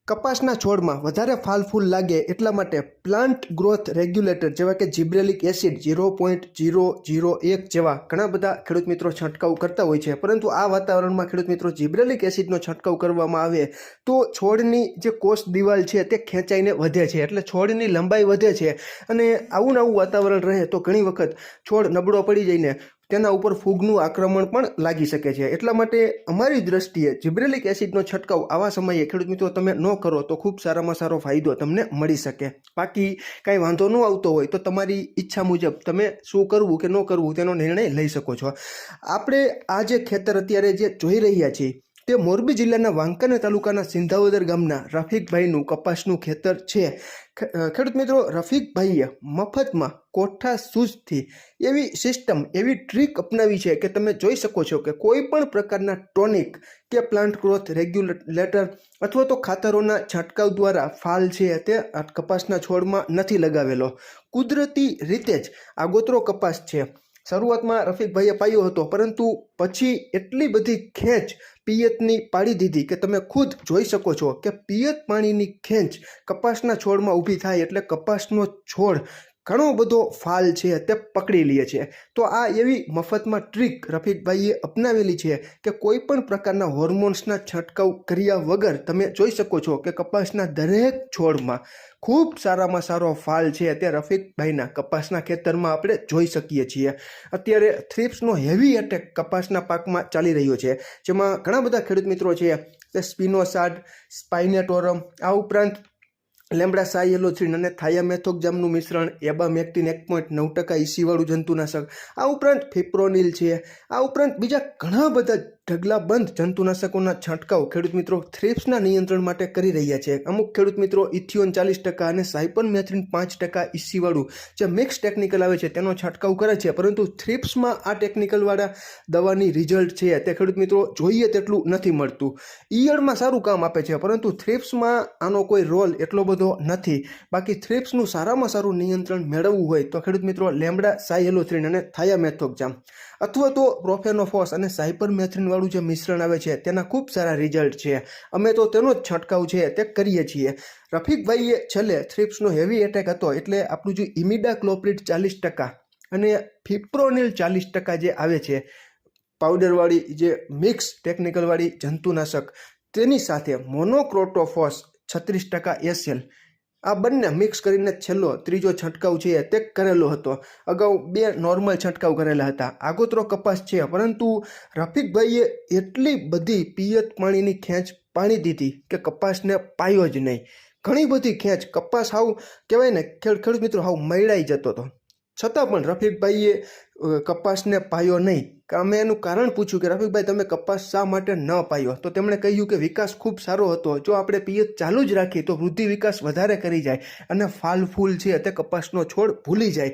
કપાસના છોડમાં વધારે ફાલ ફૂલ લાગે એટલા માટે પ્લાન્ટ ગ્રોથ રેગ્યુલેટર જેવા કે જિબ્રેલિક એસિડ 0.001 જેવા ઘણા બધા ખેડૂત મિત્રો છંટકાવ કરતા હોય છે, પરંતુ આ વાતાવરણમાં ખેડૂત મિત્રો જિબ્રેલિક એસિડનો છંટકાવ કરવામાં આવે તો છોડની જે કોષ દિવાલ છે તે ખેંચાઈને વધે છે, એટલે છોડની લંબાઈ વધે છે અને આવું નવું વાતાવરણ રહે તો ઘણી વખત છોડ નબળો પડી જઈને તેના ઉપર ફૂગનું આક્રમણ પણ લાગી શકે છે। એટલા માટે અમારી દ્રષ્ટિએ જિબ્રેલિક એસિડનો છંટકાવ આવા સમયે ખેડૂત મિત્રો તમે ન કરો તો ખૂબ સારામાં સારો ફાયદો તમને મળી શકે। બાકી કાંઈ વાંધો ન આવતો હોય તો તમારી ઈચ્છા મુજબ તમે શું કરવું કે ન કરવું તેનો નિર્ણય લઈ શકો છો। આપણે આ જે ખેતર અત્યારે જે જોઈ રહ્યા છીએ તે મોરબી જિલ્લાના વાંકાનેર તાલુકાના સિંધાવદર ગામના રફીકભાઈનું કપાસનું ખેતર છે। ખેડૂત મિત્રો, રફીકભાઈએ મફતમાં કોઠા સૂઝથી એવી સિસ્ટમ, એવી ટ્રીક અપનાવી છે કે તમે જોઈ શકો છો કે કોઈ પણ પ્રકારના ટોનિક કે પ્લાન્ટ ગ્રોથ રેગ્યુલેટર અથવા તો ખાતરોના છંટકાવ દ્વારા ફાલ છે તે કપાસના છોડમાં નથી લગાવેલો। કુદરતી રીતે જ આગોતરો કપાસ છે। શરૂઆતમાં રફીકભાઈએ પાયો હતો, પરંતુ પછી એટલી બધી ખેંચ પિયતની પાડી દીધી કે તમે ખુદ જોઈ શકો છો કે પિયત પાણીની ખેંચ કપાસના છોડમાં ઊભી થાય એટલે કપાસનો છોડ ઘણો બધો ફાલ છે તે પકડી લે છે। તો આ એવી મફતમાં ટ્રીક રફીકભાઈએ અપનાવેલી છે કે કોઈ પણ પ્રકારના હોર્મોન્સના છંટકાવ કર્યા વગર તમે જોઈ શકો છો કે કપાસના દરેક છોડમાં ખૂબ સારામાં સારો ફાલ છે તે રફીકભાઈના કપાસના ખેતરમાં આપણે જોઈ શકીએ છીએ। અત્યારે થ્રિપ્સનો હેવી એટેક કપાસના પાકમાં ચાલી રહ્યો છે, જેમાં ઘણા બધા ખેડૂત મિત્રો છે તે સ્પિનોસાડ, સ્પાઇનેટોરમ, આ ઉપરાંત લેમ્બડા સાયલોથ્રીન અને થાયામેથોક્ઝામનું મિશ્રણ, એબામેક્ટિન 1.9% ઇસીવાળું જંતુનાશક, આ ઉપરાંત ફિપ્રોનિલ છે, આ ઉપરાંત બીજા ઘણા બધા ઢગલાબંધ જંતુનાશકોના છંટકાવ ખેડૂત મિત્રો થ્રિપ્સના નિયંત્રણ માટે કરી રહ્યા છે। અમુક ખેડૂત મિત્રો ઇથિયોન 40% અને સાયપરમેથ્રિન 5% ઇસીવાળું જે મિક્સ ટેકનિકલ આવે છે તેનો છંટકાવ કરે છે, પરંતુ થ્રિપ્સમાં આ ટેકનિકલવાળા દવાની રિઝલ્ટ છે તે ખેડૂત મિત્રો જોઈએ તેટલું નથી મળતું। ઈયળમાં સારું કામ આપે છે, પરંતુ થ્રિપ્સમાં આનો કોઈ રોલ એટલો બધો નથી। બાકી થ્રિપ્સનું સારામાં સારું નિયંત્રણ મેળવવું હોય તો ખેડૂત મિત્રો લેમ્બડા સાયલોથ્રીન અને થાયામેથોક્ઝામ અથવા તો પ્રોફેનોફોસ અને સાયપરમેથ્રિન વાળું જે મિશ્રણ આવે છે તેના ખૂબ સારા રિઝલ્ટ છે। અમે તો તેનો જ છંટકાવ છે તે કરીએ છીએ। રફીકભાઈએ છેલ્લે થ્રિપ્સનો હેવી એટેક હતો એટલે આપણું જે ઇમિડાક્લોપ્રિડ 40% અને ફિપ્રોનિલ 40% જે આવે છે પાવડરવાળી જે મિક્સ ટેકનિકલવાળી જંતુનાશક, તેની સાથે મોનોક્રોટોફોસ 36% એસએલ, આ બંને મિક્સ કરીને છેલ્લો ત્રીજો છંટકાવ છે તે કરેલો હતો। અગાઉ 2 નોર્મલ છંટકાવ કરેલા હતા। આગોતરો કપાસ છે, પરંતુ રફીકભાઈએ એટલી બધી પિયત પાણીની ખેંચ પાડી દીધી કે કપાસને પાયો જ નહીં। ઘણી બધી ખેંચ, કપાસ હાવ કહેવાય ને ખેડૂત મિત્રો હાવ મૈડાઈ જતો હતો, છતાં પણ રફીકભાઈએ કપાસને પાયો નહીં। અમે એનું કારણ પૂછ્યું કે રફીકભાઈ તમે કપાસ શા માટે ન પાયો, તો તેમણે કહ્યું કે વિકાસ ખૂબ સારો હતો, જો આપણે પિયત ચાલુ જ રાખીએ તો વૃદ્ધિ વિકાસ વધારે કરી જાય અને ફાલ ફૂલ છે તે કપાસનો છોડ ભૂલી જાય।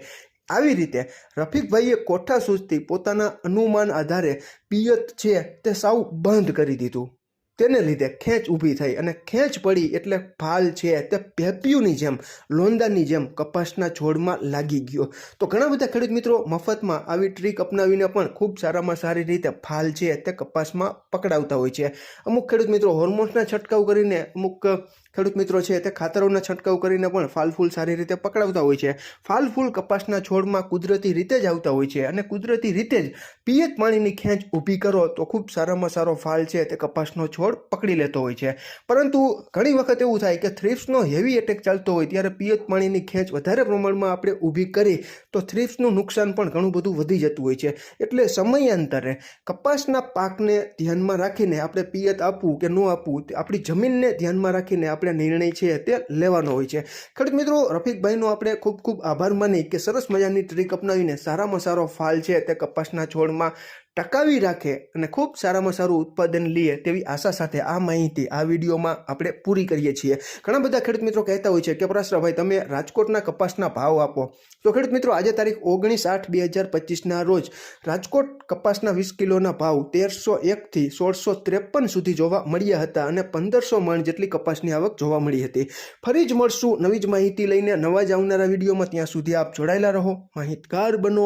આવી રીતે રફીકભાઈએ કોઠા સૂઝથી પોતાના અનુમાન આધારે પિયત છે તે સાવ બંધ કરી દીધું। તેને લીધે ખેંચ ઊભી થઈ અને ખેંચ પડી એટલે ફાલ છે તે પેપિયુની જેમ, લોંદાની જેમ કપાસના છોડમાં લાગી ગયો। તો ઘણા બધા ખેડૂત મિત્રો મફતમાં આવી ટ્રીક અપનાવીને પણ ખૂબ સારામાં સારી રીતે ફાલ છે તે કપાસમાં પકડાવતા હોય છે। અમુક ખેડૂત મિત્રો હોર્મોન્સના છંટકાવ કરીને, અમુક ખેડૂત મિત્રો છે તે ખાતરોના છંટકાવ કરીને પણ ફાલ ફૂલ સારી રીતે પકડાવતા હોય છે। ફાલ ફૂલ કપાસના છોડમાં કુદરતી રીતે જ આવતા હોય છે અને કુદરતી રીતે જ પિયત પાણીની ખેંચ ઊભી કરો તો ખૂબ સારામાં સારો ફાલ છે તે કપાસનો છોડ પકડી લેતો હોય છે। પરંતુ ઘણી વખત એવું થાય કે થ્રિપ્સનો હેવી એટેક ચાલતો હોય ત્યારે પિયત પાણીની ખેંચ વધારે પ્રમાણમાં આપણે ઊભી કરી તો થ્રિપ્સનું નુકસાન પણ ઘણું બધું વધી જતું હોય છે। એટલે સમયાંતરે કપાસના પાકને ધ્યાનમાં રાખીને આપણે પિયત આપવું કે ન આપવું, આપણી જમીનને ધ્યાનમાં રાખીને આપણે નિર્ણય છે તે લેવાનો હોય છે। ખેડૂત મિત્રો, રફીકભાઈનો આપણે ખૂબ ખૂબ આભાર માની કે સરસ મજાની ટ્રીક અપનાવીને સારામાં સારો ફાલ છે તે કપાસના છોડમાં ટકાવી રાખે અને ખૂબ સારામાં સારું ઉત્પાદન લે તેવી આશા સાથે આ માહિતી આ વિડીયોમાં આપણે પૂરી કરીએ છીએ। ઘણા બધા ખેડૂત મિત્રો કહેતા હોય છે કે પરાશરભાઈ તમે રાજકોટના કપાસના ભાવ આપો, તો ખેડૂત મિત્રો આજે તારીખ 19/8/2025ના રોજ રાજકોટ કપાસના 20 કિલોના ભાવ 1301 થી 1653 સુધી જોવા મળ્યા હતા અને 1500 મણ જેટલી કપાસની આવક જોવા મળી હતી। ફરી જ મળશું નવી જ માહિતી લઈને નવા જ આવનારા વિડીયોમાં। ત્યાં સુધી આપ જોડાયેલા રહો, માહિતગાર બનો।